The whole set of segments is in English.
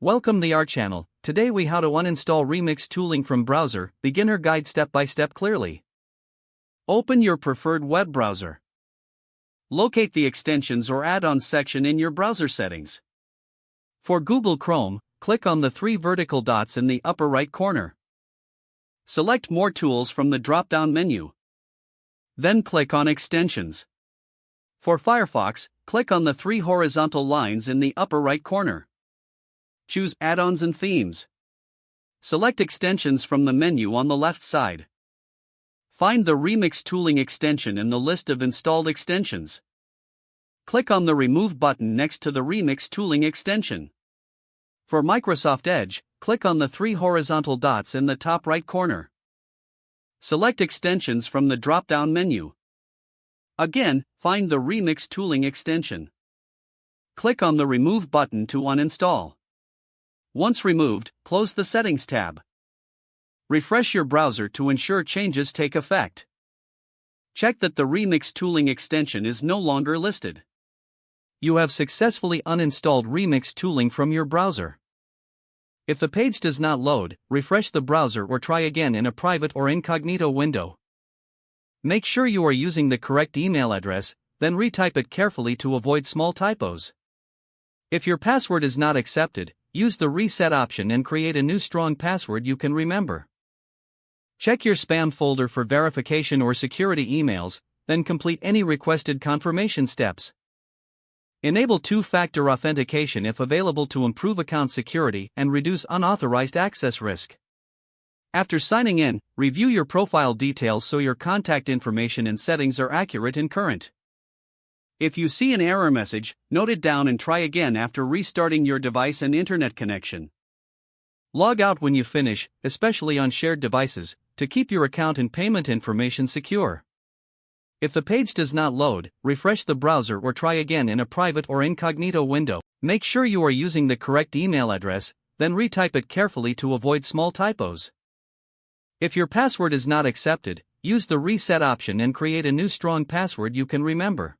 Welcome to our channel. Today we how to uninstall Remix tooling from browser, beginner guide step by step clearly. Open your preferred web browser. Locate the extensions or add-ons section in your browser settings. For Google Chrome, click on the three vertical dots in the upper right corner. Select More Tools from the drop-down menu. Then click on Extensions. For Firefox, click on the three horizontal lines in the upper right corner. Choose Add-ons and Themes. Select Extensions from the menu on the left side. Find the Remix tooling extension in the list of installed extensions. Click on the Remove button next to the Remix tooling extension. For Microsoft Edge, click on the three horizontal dots in the top right corner. Select Extensions from the drop-down menu. Again, find the Remix tooling extension. Click on the Remove button to uninstall. Once removed, close the Settings tab. Refresh your browser to ensure changes take effect. Check that the Remix tooling extension is no longer listed. You have successfully uninstalled Remix tooling from your browser. If the page does not load, refresh the browser or try again in a private or incognito window. Make sure you are using the correct email address, then retype it carefully to avoid small typos. If your password is not accepted, use the reset option and create a new strong password you can remember. Check your spam folder for verification or security emails, then complete any requested confirmation steps. Enable two-factor authentication if available to improve account security and reduce unauthorized access risk. After signing in, review your profile details so your contact information and settings are accurate and current. If you see an error message, note it down and try again after restarting your device and internet connection. Log out when you finish, especially on shared devices, to keep your account and payment information secure. If the page does not load, refresh the browser or try again in a private or incognito window. Make sure you are using the correct email address, then retype it carefully to avoid small typos. If your password is not accepted, use the reset option and create a new strong password you can remember.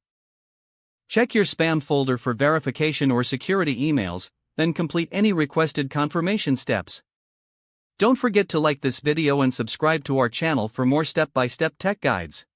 Check your spam folder for verification or security emails, then complete any requested confirmation steps. Don't forget to like this video and subscribe to our channel for more step-by-step tech guides.